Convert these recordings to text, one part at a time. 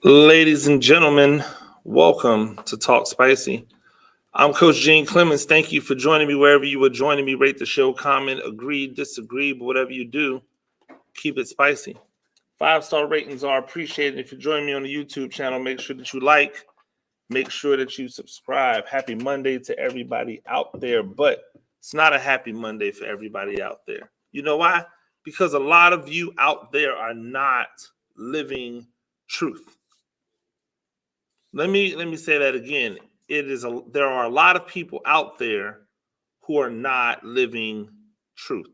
Ladies and gentlemen, welcome to Talk Spicy. I'm Coach Gene Clemens. Thank you for joining me wherever you are joining me. Rate the show, comment, agree, disagree, but whatever you do, keep it spicy. 5-star ratings are appreciated. If you join me on the YouTube channel, make sure that you like, make sure that you subscribe. Happy Monday to everybody out there, but it's not a happy Monday for everybody out there. You know why? Because a lot of you out there are not living truth. Let me say that again. There are a lot of people out there who are not living truth.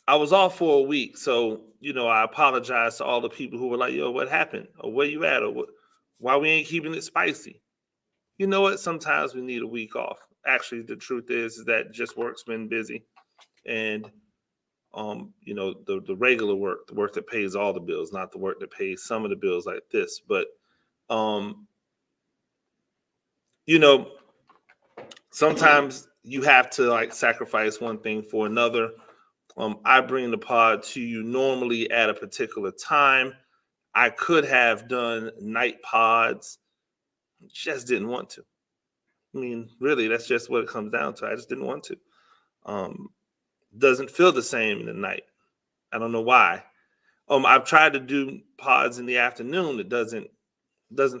I was off for a week, so I apologize to all the people who were like, "Yo, what happened? Or where you at? Or why we ain't keeping it spicy?" You know what? Sometimes we need a week off. Actually, the truth is that just work's been busy, and the regular work, the work that pays all the bills, not the work that pays some of the bills like this, but um, you know sometimes you have to like sacrifice one thing for another. I bring the pod to you normally at a particular time. I could have done night pods, just didn't want to. I mean, really, that's just what it comes down to. I just didn't want to. Doesn't feel the same in the night. I don't know why. I've tried to do pods in the afternoon. It doesn't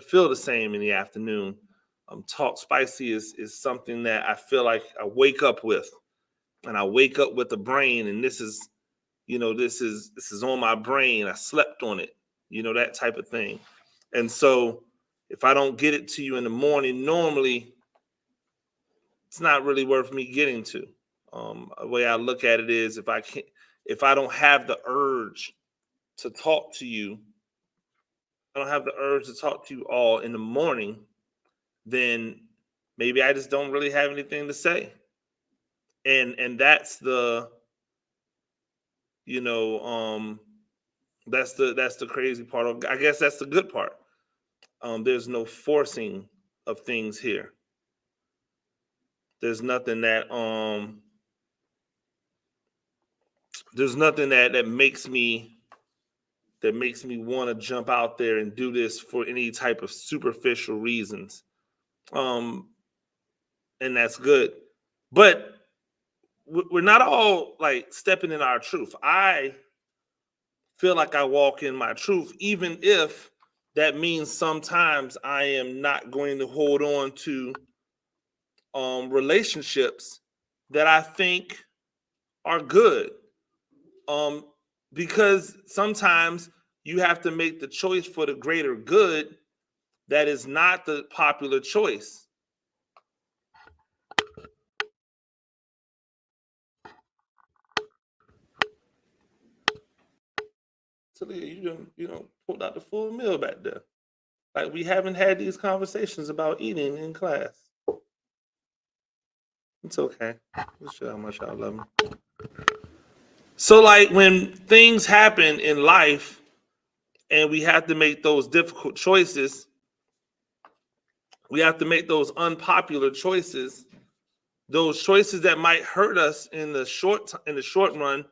feel the same in the afternoon. Talk Spicy is something that I feel like I wake up with, and I wake up with the brain, and this is on my brain. I slept on it, that type of thing. And so if I don't get it to you in the morning, normally it's not really worth me getting to. The way I look at it is if I don't have the urge to talk to you, I don't have the urge to talk to you all in the morning, then maybe I just don't really have anything to say. And that's the that's the crazy part of, I guess that's the good part. There's no forcing of things here. There's nothing that makes me want to jump out there and do this for any type of superficial reasons. And that's good. But we're not all like stepping in our truth. I feel like I walk in my truth, even if that means sometimes I am not going to hold on to relationships that I think are good. Because sometimes you have to make the choice for the greater good that is not the popular choice. Talia, you pulled out the full meal back there. Like, we haven't had these conversations about eating in class. It's okay. Let's show how much I love me. So, like, when things happen in life and we have to make those difficult choices, we have to make those unpopular choices, those choices that might hurt us in the short run,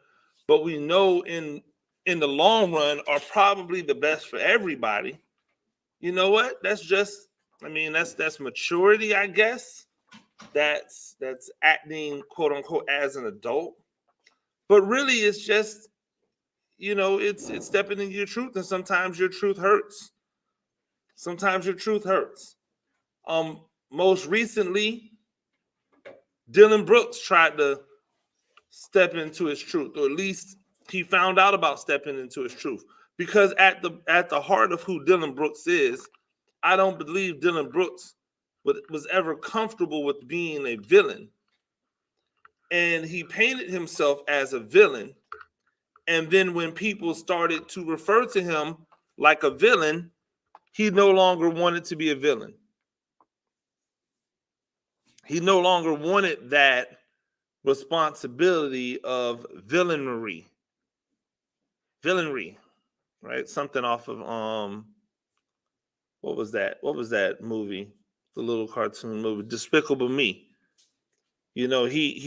but we know in the long run are probably the best for everybody. You know what? That's maturity, I guess. That's acting, quote unquote, as an adult. But really, it's just, it's stepping into your truth, and sometimes your truth hurts. Sometimes your truth hurts. Most recently, Dillon Brooks tried to step into his truth, or at least he found out about stepping into his truth. Because at the heart of who Dillon Brooks is, I don't believe Dillon Brooks was ever comfortable with being a villain. And he painted himself as a villain. And then when people started to refer to him like a villain, he no longer wanted to be a villain. He no longer wanted that responsibility of villainry, right? Something off of what was that movie? The little cartoon movie, Despicable Me. He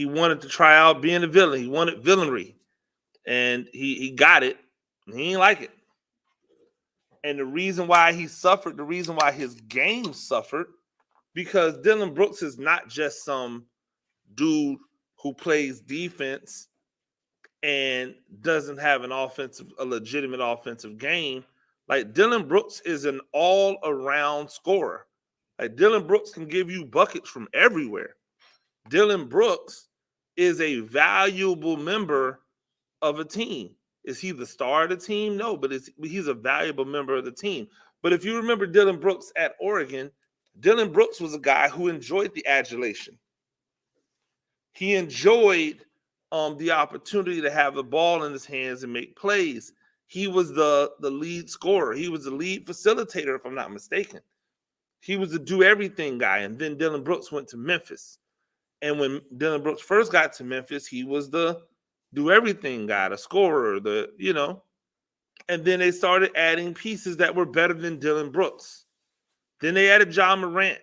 wanted to try out being a villain. He wanted villainry, and he got it. And he didn't like it. And the reason why he suffered, the reason why his game suffered, because Dillon Brooks is not just some dude who plays defense and doesn't have a legitimate offensive game. Like Dillon Brooks is an all-around scorer. Like Dillon Brooks can give you buckets from everywhere. Dillon Brooks is a valuable member of a team. Is he the star of the team? No, but he's a valuable member of the team. But if you remember Dillon Brooks at Oregon, Dillon Brooks was a guy who enjoyed the adulation. He enjoyed the opportunity to have the ball in his hands and make plays. He was the lead scorer. He was the lead facilitator, if I'm not mistaken. He was the do-everything guy. And then Dillon Brooks went to Memphis. And when Dillon Brooks first got to Memphis, he was the do-everything guy, the scorer, and then they started adding pieces that were better than Dillon Brooks. Then they added Ja Morant,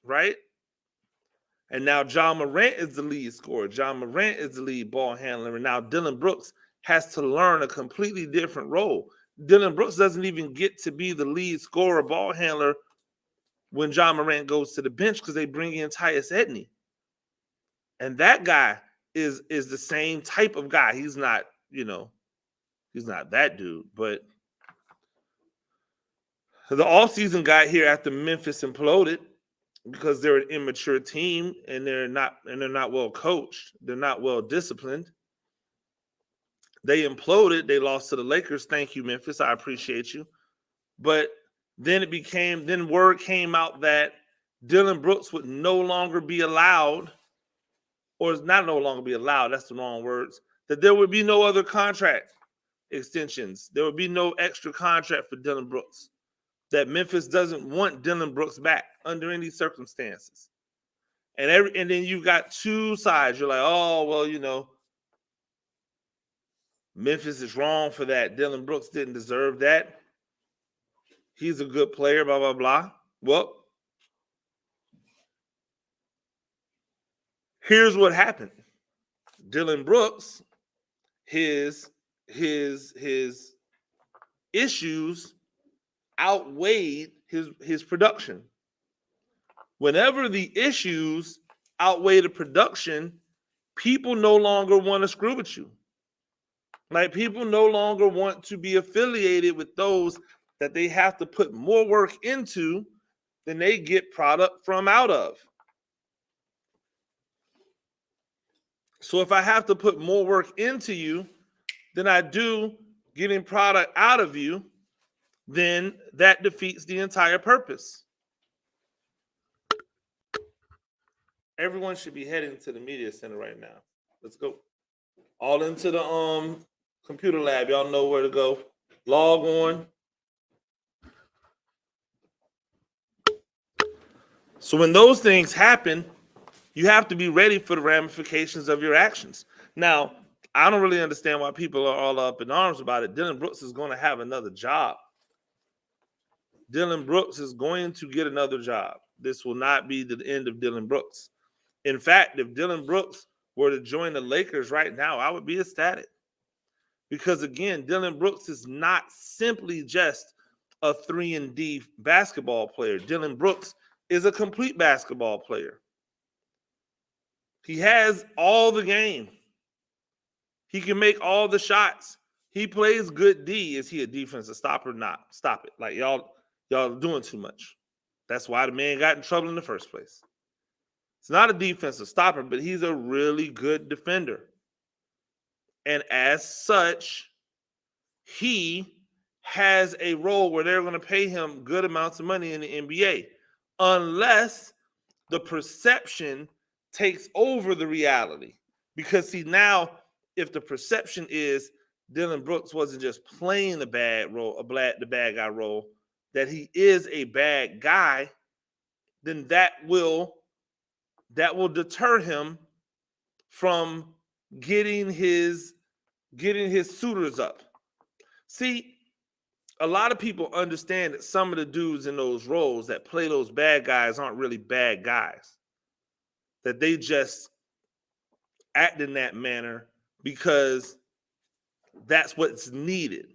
right? And now Ja Morant is the lead scorer. Ja Morant is the lead ball handler. And now Dillon Brooks has to learn a completely different role. Dillon Brooks doesn't even get to be the lead scorer, ball handler when Ja Morant goes to the bench because they bring in Tyus Edney. And that guy is the same type of guy. He's not, he's not that dude. But the offseason got here after Memphis imploded because they're an immature team and they're not well coached. They're not well disciplined. They imploded. They lost to the Lakers. Thank you, Memphis. I appreciate you. But then word came out that Dillon Brooks would no longer be allowed, or not no longer be allowed, that's the wrong words, that there would be no other contract extensions. There would be no extra contract for Dillon Brooks. That Memphis doesn't want Dillon Brooks back under any circumstances. And then you got two sides. You're like, oh, well, Memphis is wrong for that. Dillon Brooks didn't deserve that. He's a good player, blah, blah, blah. Well, here's what happened. Dillon Brooks, his issues outweighed his production. Whenever the issues outweigh the production, people no longer want to screw with you. Like people no longer want to be affiliated with those that they have to put more work into than they get product from out of. So if I have to put more work into you than I do getting product out of you, then that defeats the entire purpose. Everyone should be heading to the media center right now. Let's go. All into the computer lab. Y'all know where to go. Log on. So when those things happen, you have to be ready for the ramifications of your actions. Now, I don't really understand why people are all up in arms about it. Dillon Brooks is going to have another job. Dillon Brooks is going to get another job. This will not be the end of Dillon Brooks. In fact, if Dillon Brooks were to join the Lakers right now, I would be ecstatic. Because again, Dillon Brooks is not simply just a 3-and-D basketball player. Dillon Brooks is a complete basketball player. He has all the game. He can make all the shots. He plays good D. Is he a defensive stopper? Not. Stop it. Like y'all doing too much. That's why the man got in trouble in the first place. It's not a defensive stopper, but he's a really good defender. And as such, he has a role where they're going to pay him good amounts of money in the NBA, unless the perception takes over the reality. Because see, now if the perception is Dillon Brooks wasn't just playing the bad role, the bad guy role, that he is a bad guy, then that will deter him from getting his suitors up. See, a lot of people understand that some of the dudes in those roles that play those bad guys aren't really bad guys. That they just act in that manner because that's what's needed.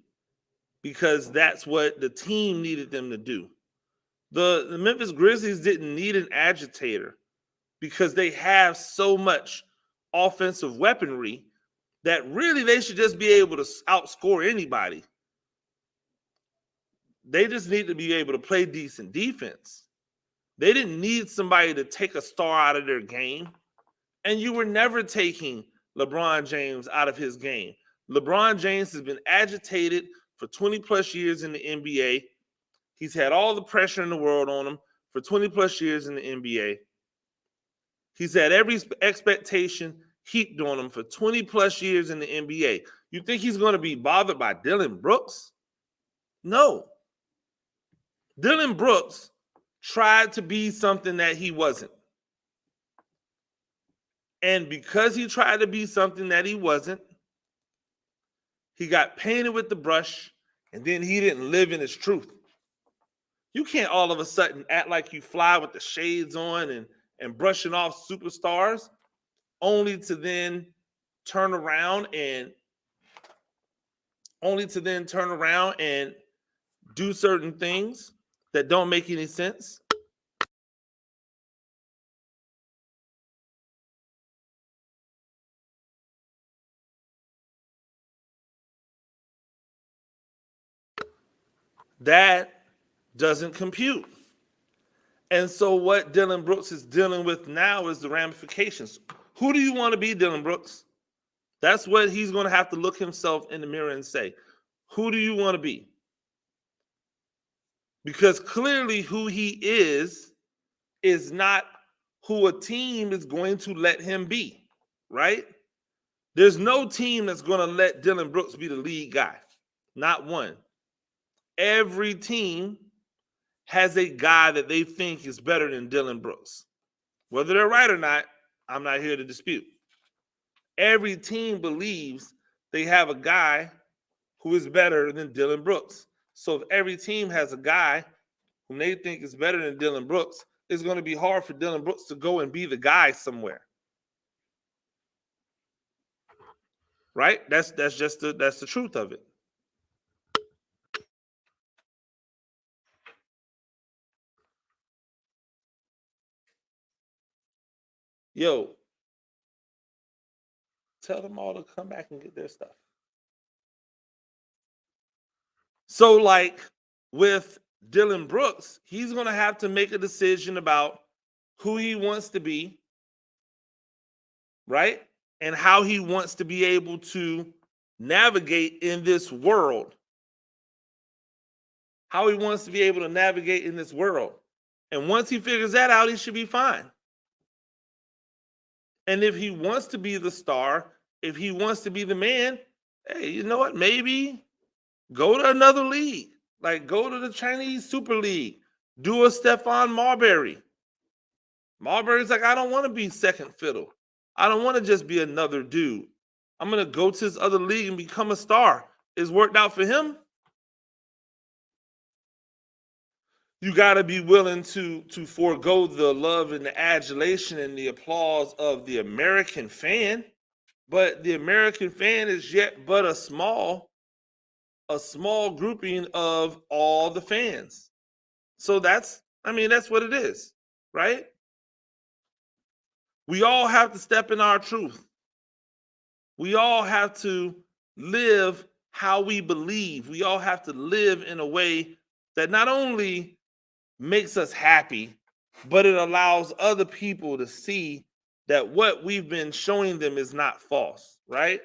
because that's what the team needed them to do. The Memphis Grizzlies didn't need an agitator because they have so much offensive weaponry that really they should just be able to outscore anybody. They just need to be able to play decent defense. They didn't need somebody to take a star out of their game. And you were never taking LeBron James out of his game. LeBron James has been agitated for 20 plus years in the NBA. He's had all the pressure in the world on him for 20 plus years in the NBA. He's had every expectation heaped on him for 20 plus years in the NBA. You think he's going to be bothered by Dillon Brooks? No. Dillon Brooks tried to be something that he wasn't. And because he tried to be something that he wasn't, he got painted with the brush, and then he didn't live in his truth. You can't all of a sudden act like you fly with the shades on and brushing off superstars, only to then turn around and do certain things that don't make any sense. That doesn't compute. And so what Dillon Brooks is dealing with now is the ramifications. Who do you want to be, Dillon Brooks? That's what he's going to have to look himself in the mirror and say. Who do you want to be? Because clearly who he is not who a team is going to let him be, right? There's no team that's going to let Dillon Brooks be the lead guy. Not one. Every team has a guy that they think is better than Dillon Brooks. Whether they're right or not, I'm not here to dispute. Every team believes they have a guy who is better than Dillon Brooks. So if every team has a guy whom they think is better than Dillon Brooks, it's going to be hard for Dillon Brooks to go and be the guy somewhere. Right? That's the truth of it. Yo, tell them all to come back and get their stuff. So, like with Dillon Brooks, he's going to have to make a decision about who he wants to be, right? And how he wants to be able to navigate in this world. How he wants to be able to navigate in this world. And once he figures that out, he should be fine. And if he wants to be the star, if he wants to be the man, hey, you know what? Maybe go to another league. Like go to the Chinese Super League. Do a Stephon Marbury. Marbury's like, I don't want to be second fiddle. I don't want to just be another dude. I'm going to go to this other league and become a star. It's worked out for him. You got to be willing to forego the love and the adulation and the applause of the American fan. But the American fan is yet but a small grouping of all the fans. So that's what it is, right? We all have to step in our truth. We all have to live how we believe. We all have to live in a way that not only makes us happy, but it allows other people to see that what we've been showing them is not false, right?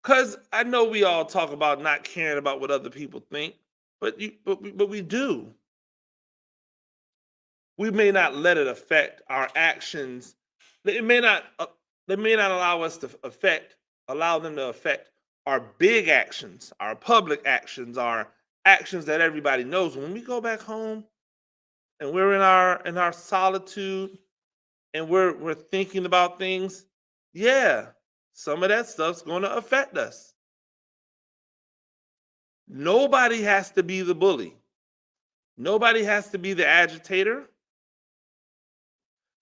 Because I know we all talk about not caring about what other people think, but we do. We may not let it affect our actions. It may not allow us to allow them to affect our big actions, our public actions, our actions that everybody knows. When we go back home and we're in our solitude and we're thinking about things, yeah, some of that stuff's going to affect us. Nobody has to be the bully. Nobody has to be the agitator.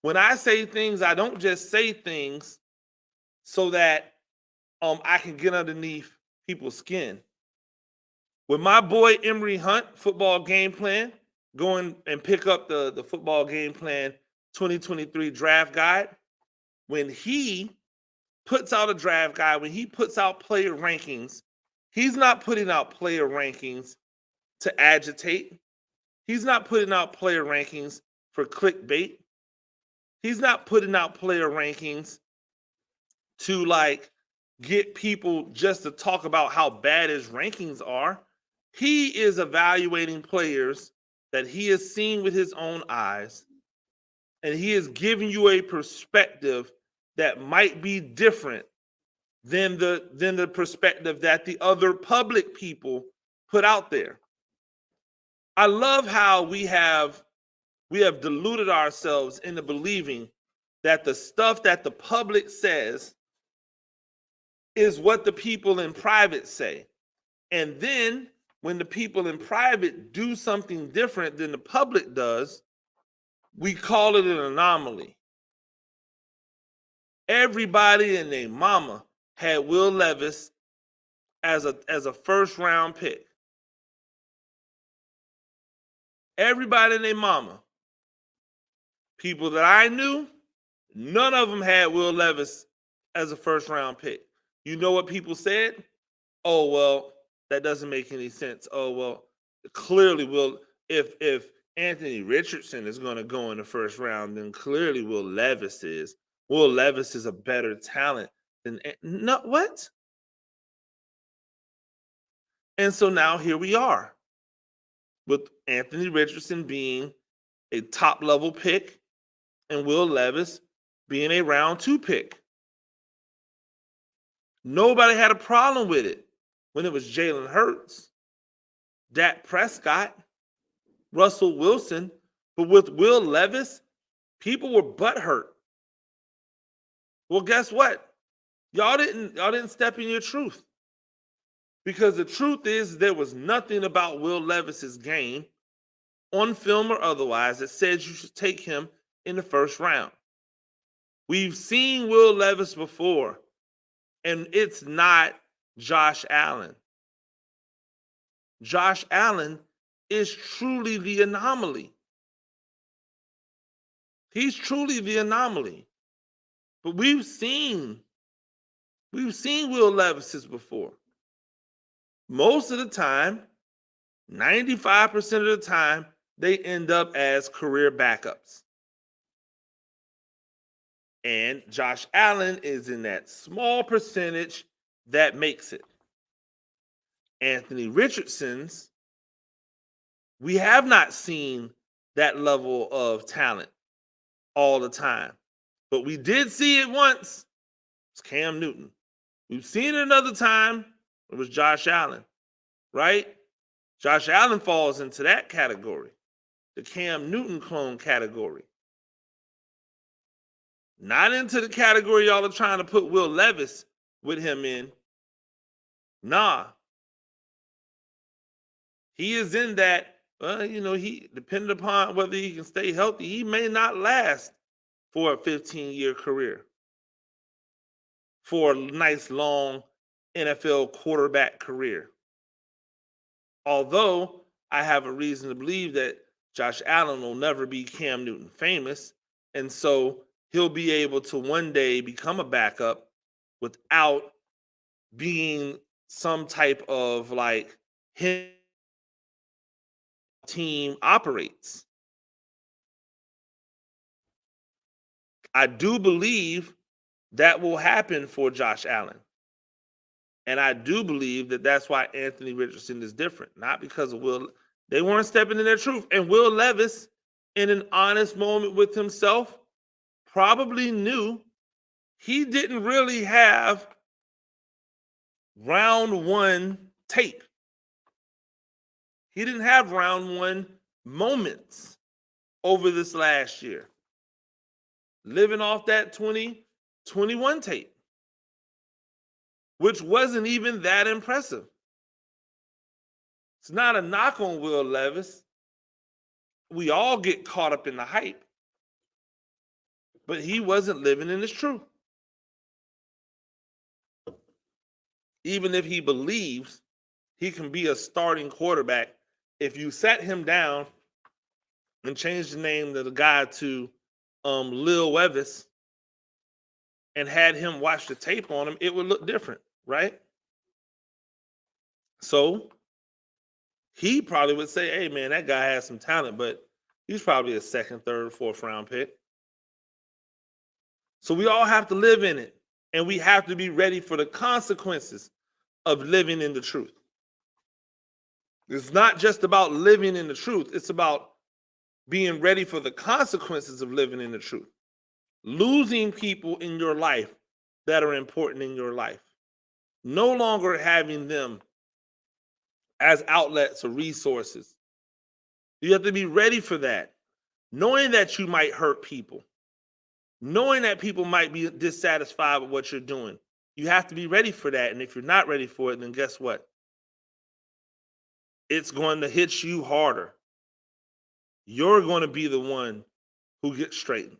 When I say things, I don't just say things so that I can get underneath people's skin. When my boy Emery Hunt, football game plan, going and pick up the football game plan 2023 draft guide, when he puts out a draft guide, when he puts out player rankings, he's not putting out player rankings to agitate. He's not putting out player rankings for clickbait. He's not putting out player rankings to like get people just to talk about how bad his rankings are. He is evaluating players that he has seen with his own eyes, and he is giving you a perspective that might be different than the perspective that the other public people put out there. I love how we have deluded ourselves into believing that the stuff that the public says is what the people in private say. And then when the people in private do something different than the public does, we call it an anomaly. Everybody and their mama had Will Levis as a first round pick. Everybody and their mama. People that I knew, none of them had Will Levis as a first round pick. You know what people said? Oh, well, that doesn't make any sense. Oh, well, clearly if Anthony Richardson is going to go in the first round, then clearly Will Levis is. Will Levis is a better talent than no what? And so now here we are with Anthony Richardson being a top level pick and Will Levis being a round 2 pick. Nobody had a problem with it when it was Jalen Hurts, Dak Prescott, Russell Wilson, but with Will Levis, people were butthurt. Well, guess what? Y'all didn't step in your truth. Because the truth is there was nothing about Will Levis's game, on film or otherwise, that says you should take him in the first round. We've seen Will Levis before, and it's not Josh Allen. Josh Allen is truly the anomaly. He's truly the anomaly. But we've seen Will Levis's before. Most of the time, 95% of the time, they end up as career backups. And Josh Allen is in that small percentage that makes it. Anthony Richardson's, we have not seen that level of talent all the time. But we did see it once. It's Cam Newton. We've seen it another time. It was Josh Allen, right? Josh Allen falls into that category, the Cam Newton clone category. Not into the category y'all are trying to put Will Levis with him in. Nah. He is in that, he, depending upon whether he can stay healthy, he may not last for a 15-year career, for a nice, long NFL quarterback career. Although I have a reason to believe that Josh Allen will never be Cam Newton famous, and so he'll be able to one day become a backup without being some type of like him team operates. I do believe that will happen for Josh Allen. And I do believe that that's why Anthony Richardson is different. Not because of Will. They weren't stepping in their truth. And Will Levis, in an honest moment with himself, probably knew he didn't really have round 1 tape. He didn't have round 1 moments over this last year. Living off that 2021 tape, which wasn't even that impressive. It's not a knock on Will Levis. We all get caught up in the hype. But he wasn't living in his truth. even if he believes he can be a starting quarterback, if you sat him down and changed the name of the guy to Levis and had him watch the tape on him, it would look different, right? So he probably would say, hey, man, that guy has some talent, but he's probably a second, third, fourth round pick. So we all have to live in it, and we have to be ready for the consequences of living in the truth. It's not just about living in the truth, it's about being ready for the consequences of living in the truth. Losing people in your life that are important in your life. No longer having them as outlets or resources. You have to be ready for that. Knowing that you might hurt people. Knowing that people might be dissatisfied with what you're doing. You have to be ready for that. And if you're not ready for it, then guess what? It's going to hit you harder. You're going to be the one who gets straightened.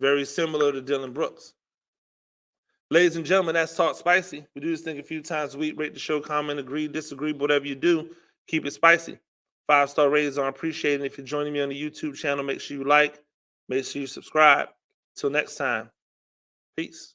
Very similar to Dillon Brooks. Ladies and gentlemen, that's Talk Spicy. We do this thing a few times a week. Rate the show, comment, agree, disagree, whatever you do. Keep it spicy. 5-star ratings are appreciated. If you're joining me on the YouTube channel, make sure you like, make sure you subscribe. Till next time, peace.